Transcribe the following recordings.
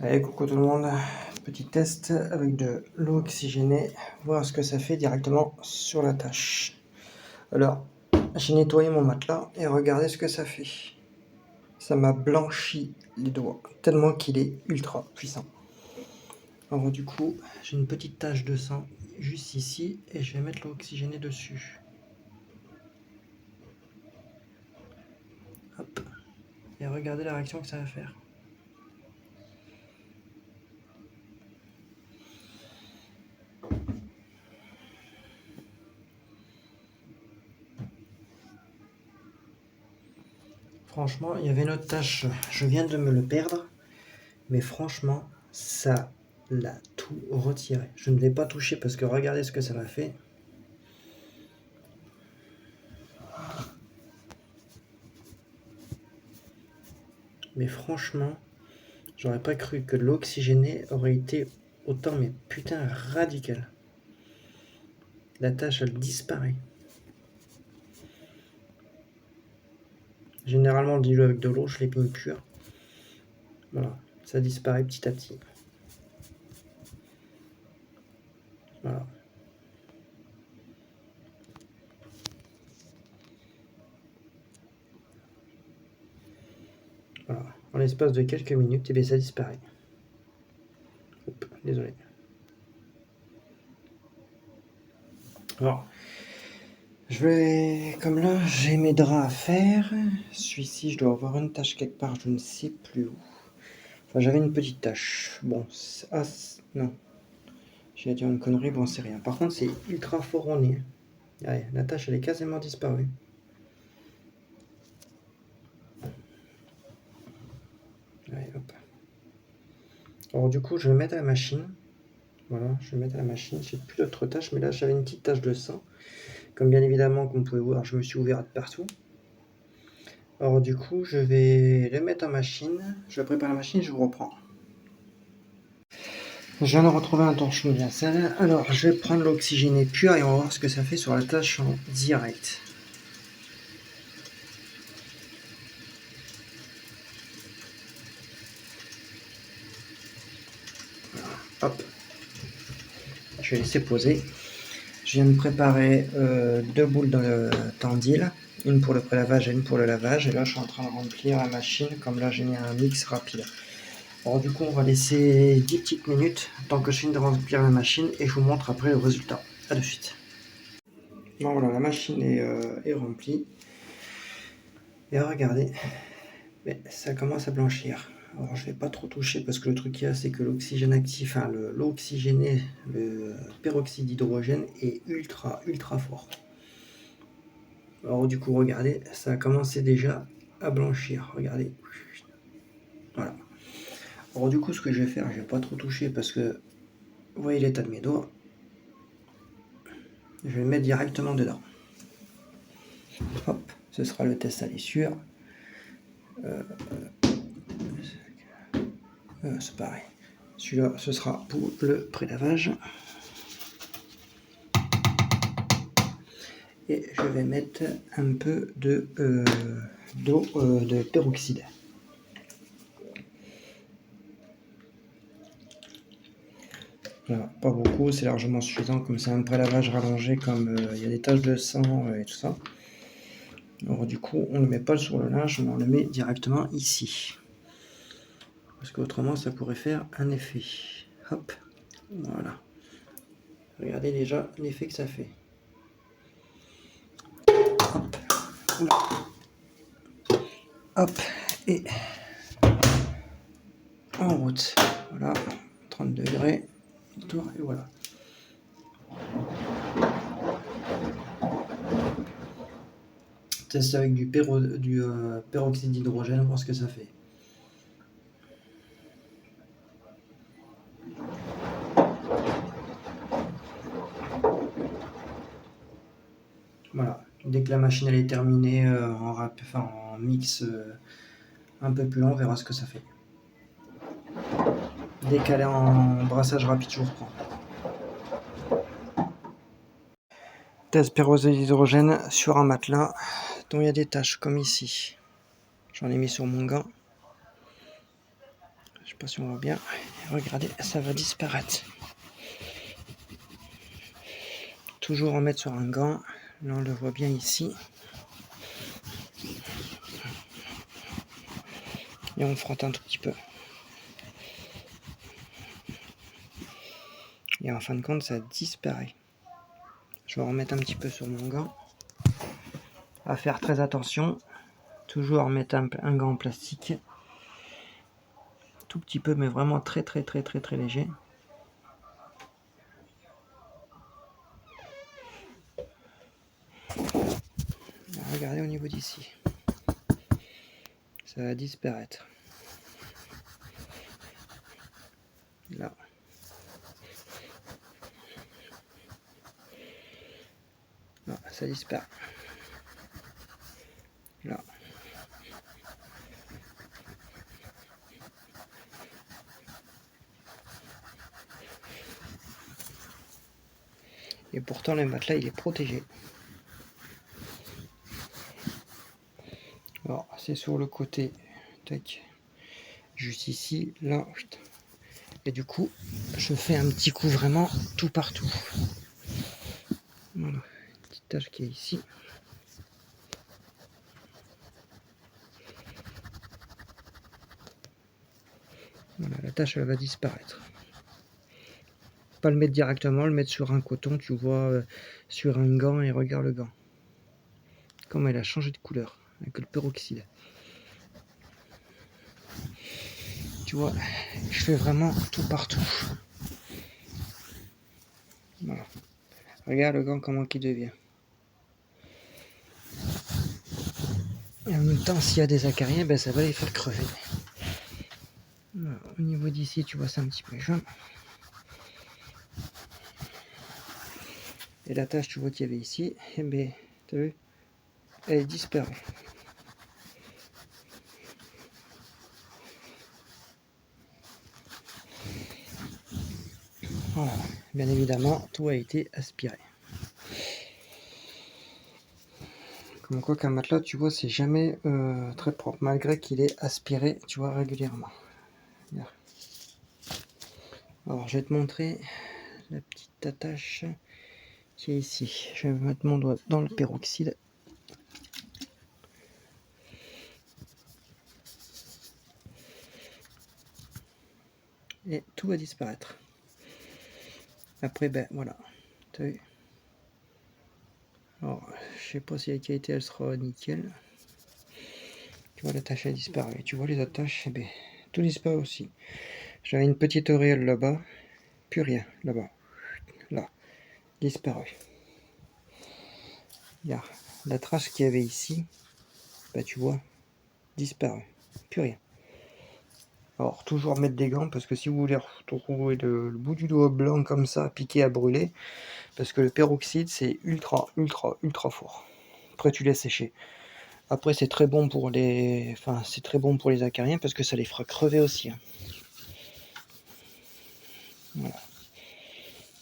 Allez, coucou tout le monde, petit test avec de l'eau oxygénée, voir ce que ça fait directement sur la tâche. Alors, j'ai nettoyé mon matelas et regardez ce que ça fait. Ça m'a blanchi les doigts, tellement qu'il est ultra puissant. Alors du coup, j'ai une petite tache de sang juste ici et je vais mettre l'eau oxygénée dessus. Hop. Et regardez la réaction que ça va faire. Franchement, il y avait une autre tâche, je viens de me le perdre, mais franchement, ça l'a tout retiré. Je ne vais pas toucher parce que regardez ce que ça m'a fait. Mais franchement, j'aurais pas cru que l'eau oxygénée aurait été autant, mais putain, radical. La tâche, elle disparaît. Généralement, le dilue avec de l'eau, je l'épine pure. Voilà, ça disparaît petit à petit. Voilà. Voilà. En l'espace de quelques minutes, et bien ça disparaît. Oups, désolé. Alors, je vais, comme là, j'ai mes draps à faire. Celui-ci, je dois avoir une tâche quelque part, je ne sais plus où. Enfin, j'avais une petite tâche. Bon, non. J'ai dit une connerie, bon, c'est rien. Par contre, c'est ultra fort au nez. Allez, la tâche, elle est quasiment disparue. Allez, hop. Alors, du coup, je vais mettre à la machine. Voilà, je vais mettre à la machine. J'ai plus d'autres tâches, mais là, j'avais une petite tache de sang. Comme bien évidemment, comme vous pouvez voir, je me suis ouvert de partout. Alors, du coup, je vais le mettre en machine. Je prépare la machine, je vous reprends. Je viens de retrouver un torchon bien sale. Alors, je vais prendre l'oxygéné pur et on va voir ce que ça fait sur la tâche en direct. Voilà, hop. Je vais laisser poser. Je viens de préparer 2 boules de Tendil, une pour le prélavage et une pour le lavage. Et là, je suis en train de remplir la machine, comme là, j'ai mis un mix rapide. Alors du coup, on va laisser 10 petites minutes, tant que je finis de remplir la machine, et je vous montre après le résultat. A de suite. Bon, voilà, la machine est remplie. Et regardez, mais ça commence à blanchir. Alors je vais pas trop toucher parce que le truc qu'il y a, c'est que l'oxygène actif, enfin l'eau oxygénée, le peroxyde d'hydrogène est ultra fort. Alors du coup, regardez, ça a commencé déjà à blanchir. Regardez. Voilà. Alors du coup, ce que je vais faire, je vais pas trop toucher parce que vous voyez l'état de mes doigts. Je vais le mettre directement dedans. Hop, ce sera le test à l'issure. C'est pareil. Celui-là, ce sera pour le prélavage. Et je vais mettre un peu d'eau de peroxyde. Voilà, pas beaucoup, c'est largement suffisant, comme c'est un prélavage rallongé, comme il y a des taches de sang et tout ça. Alors du coup, on ne le met pas sur le linge, mais on le met directement ici. Parce qu'autrement, ça pourrait faire un effet. Hop, voilà. Regardez déjà l'effet que ça fait. Hop, oula. Hop, et en route. Voilà, 30 degrés, et voilà. Test avec du peroxyde d'hydrogène, voir ce que ça fait. Voilà, dès que la machine elle est terminée en mix un peu plus long, on verra ce que ça fait. Dès qu'elle est en brassage rapide, je vous reprends. Test peroxyde d'hydrogène sur un matelas dont il y a des taches comme ici. J'en ai mis sur mon gant. sais pas si on voit bien. Regardez, ça va disparaître. Toujours en mettre sur un gant. Là, on le voit bien ici. Et on frotte un tout petit peu. Et en fin de compte, ça disparaît. Je vais remettre un petit peu sur mon gant. À faire très attention. Toujours mettre un gant en plastique. Tout petit peu, mais vraiment très léger. Regardez au niveau d'ici. Ça va disparaître. Là. Là, ça disparaît. Là. Et pourtant le matelas il est protégé. Alors c'est sur le côté, tac, juste ici, là, et du coup je fais un petit coup vraiment tout partout. Voilà, une petite tache qui est ici. Voilà, la tache elle va disparaître. Pas le mettre directement, le mettre sur un coton, tu vois, sur un gant, et regarde le gant. Comme elle a changé de couleur avec le peroxyde. Tu vois, je fais vraiment tout partout. Voilà. Regarde le gant comment il devient. Et en même temps, s'il y a des acariens, ben, ça va les faire crever. Voilà. Au niveau d'ici, tu vois, c'est un petit peu jaune. Et la tache, tu vois qu'il y avait ici, et ben, t'as vu, elle est disparue. Voilà, bien évidemment, tout a été aspiré. Comme quoi qu'un matelas, tu vois, c'est jamais très propre, malgré qu'il est aspiré, tu vois, régulièrement. Bien. Alors, je vais te montrer la petite attache qui est ici. Je vais mettre mon doigt dans le peroxyde. Et tout va disparaître. Après, ben voilà, t'as vu. Alors, je sais pas si la qualité elle sera nickel. Tu vois, l'attache a disparu. Tu vois les attaches, eh ben, tout disparaît aussi. J'avais une petite auréole là-bas, plus rien là-bas. Là, disparu. Regarde, la trace qu'il y avait ici, bah tu vois, disparu. Plus rien. Alors, toujours mettre des gants, parce que si vous voulez retrouver le bout du doigt blanc comme ça, piqué à brûler, parce que le peroxyde, c'est ultra fort. Après, tu laisses sécher. Après, c'est très bon pour les, c'est très bon pour les acariens, parce que ça les fera crever aussi. Hein. Voilà.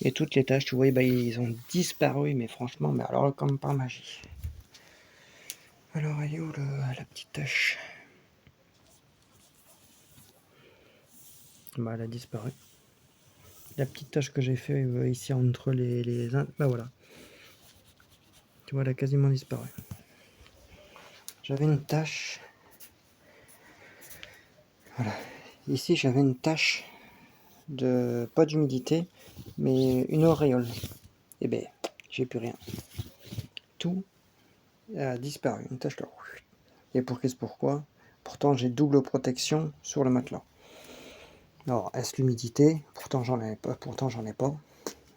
Et toutes les taches, tu vois, bah, ils ont disparu, mais franchement, mais alors comme par magie. Alors, elle est où la petite tache? Bah, elle a disparu. La petite tache que j'ai fait ici entre bah voilà. Tu vois, elle a quasiment disparu. J'avais une tache. Voilà. Ici, j'avais une tache de, pas d'humidité, mais une auréole. Et ben, j'ai plus rien. Tout a disparu. Une tache là. Et pourquoi? Pourtant, j'ai double protection sur le matelas. Alors, est-ce l'humidité? Pourtant, j'en ai pas.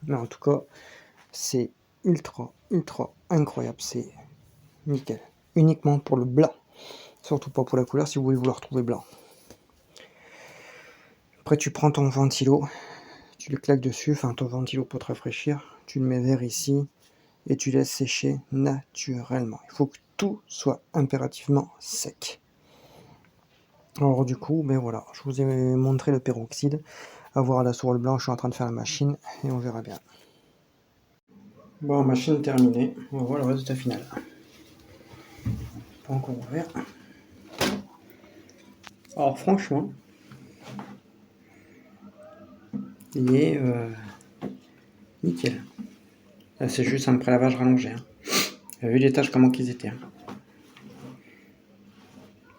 Mais en tout cas, c'est ultra incroyable. C'est nickel. Uniquement pour le blanc. Surtout pas pour la couleur si vous voulez vous le retrouver blanc. Après, tu prends ton ventilo, tu le claques dessus, ton ventilo pour te rafraîchir. Tu le mets vers ici et tu laisses sécher naturellement. Il faut que tout soit impérativement sec. Alors du coup, ben voilà, je vous ai montré le peroxyde. À voir là sur le blanc, je suis en train de faire la machine et on verra bien. Bon, machine terminée, on va voir le résultat final. Pas encore ouvert. Alors franchement, il est nickel. Là, c'est juste un pré-lavage rallongé. Hein. Vous avez vu les tâches comment qu'ils étaient. Hein.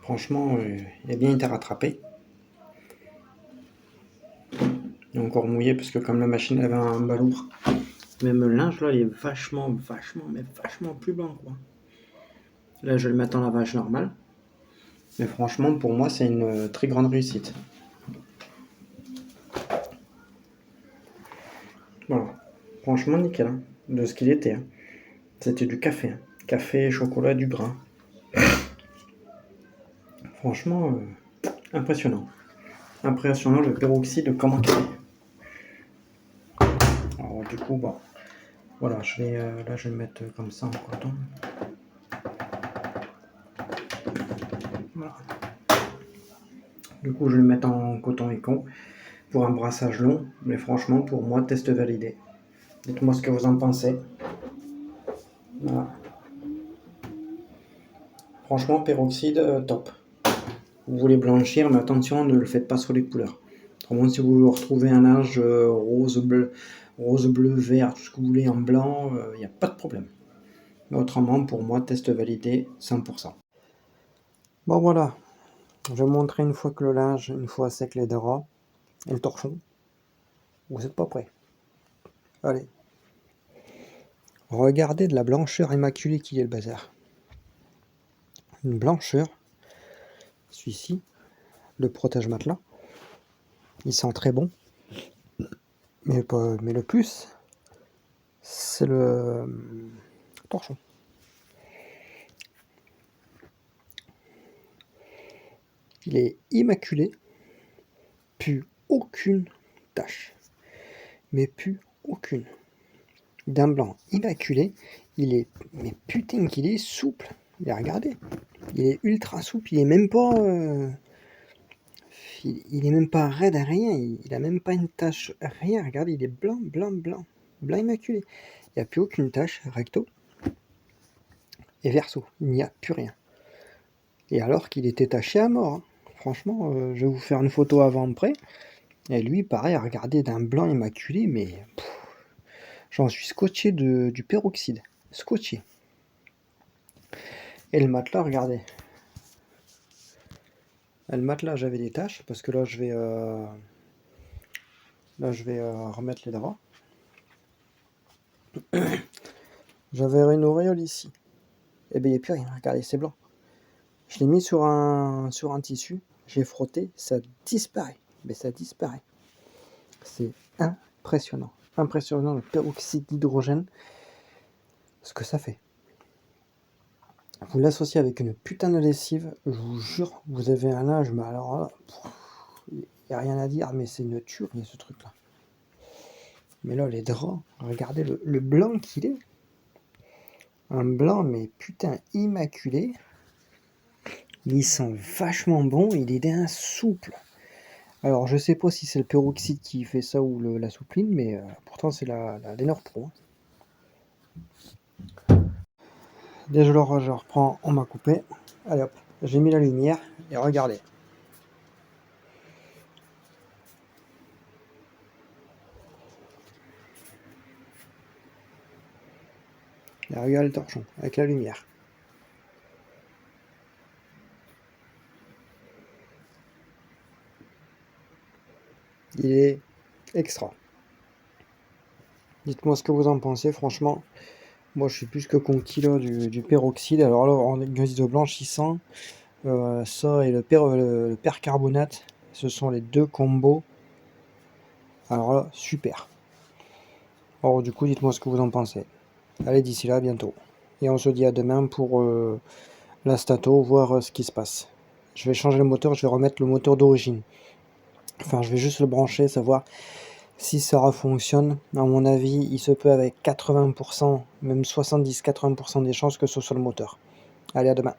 Franchement, il a bien été rattrapé. Il est encore mouillé parce que comme la machine avait un balourd. Même le linge là, il est vachement plus blanc quoi. Là, je vais le mettre en lavage normal. Mais franchement, pour moi, c'est une très grande réussite. Voilà. Franchement, nickel. Hein, de ce qu'il était. Hein. C'était du café. Hein. Café, chocolat, du grain. Franchement, impressionnant. Impressionnant le peroxyde, comment il est. Alors, du coup, bon. Voilà, là, je vais le mettre comme ça en coton. Voilà. Du coup, je vais le mettre en coton écon pour un brassage long. Mais franchement, pour moi, test validé. Dites-moi ce que vous en pensez. Voilà. Franchement, peroxyde, top. Vous voulez blanchir, mais attention, ne le faites pas sur les couleurs. Autrement, si vous retrouvez un linge rose, bleu, vert, tout ce que vous voulez en blanc, il n'y a pas de problème. Mais autrement, pour moi, test validé, 100%. Bon, voilà. Je vais vous montrer une fois que le linge, une fois sec les draps et le torchon. Vous n'êtes pas prêts. Allez. Regardez de la blancheur immaculée qu'il est le bazar. Une blancheur. Celui-ci, le protège-matelas. Il sent très bon. Mais le plus, c'est le torchon. Il est immaculé. Plus aucune tache. Mais plus aucune. D'un blanc immaculé. Il est... Mais putain qu'il est souple. Regardez. Il est ultra souple. Il est même pas... Il est même pas raide à rien. Il a même pas une tache. Rien. Regardez, il est blanc. Blanc immaculé. Il n'y a plus aucune tache. Recto. Et verso. Il n'y a plus rien. Et alors qu'il était taché à mort. Hein. Franchement, je vais vous faire une photo avant-après. Et lui, pareil, regardez, d'un blanc immaculé, mais j'en suis scotché du peroxyde. Scotché. Et le matelas, regardez. Et le matelas, j'avais des taches, parce que là, je vais remettre les draps. J'avais une auréole ici. Et bien, il n'y a plus rien. Regardez, c'est blanc. Je l'ai mis sur un tissu. J'ai frotté, ça disparaît. Mais ça disparaît. C'est impressionnant. Impressionnant le peroxyde d'hydrogène. Ce que ça fait. Vous l'associez avec une putain de lessive, je vous jure, vous avez un linge, mais alors là, il n'y a rien à dire, mais c'est une tuerie ce truc-là. Mais là, les draps, regardez le blanc qu'il est. Un blanc, mais putain, immaculé. Il sent vachement bon, il est d'un souple. Alors, je sais pas si c'est le peroxyde qui fait ça ou la soupline, mais pourtant, c'est la Lenor Pro. Dès que je reprends, on m'a coupé. Allez hop, j'ai mis la lumière et regardez. Et regardez le torchon avec la lumière. Il est extra. Dites-moi ce que vous en pensez, franchement. Moi, je suis plus que conquis là, du peroxyde. Alors là, en oxyde blanchissant, ça et le percarbonate, ce sont les deux combos. Alors là, super. Alors du coup, dites-moi ce que vous en pensez. Allez, d'ici là, à bientôt. Et on se dit à demain pour la Stato, voir ce qui se passe. Je vais changer le moteur, je vais remettre le moteur d'origine. Enfin, je vais juste le brancher, savoir si ça refonctionne. À mon avis, il se peut avec 80%, même 70-80% des chances que ce soit le moteur. Allez, à demain.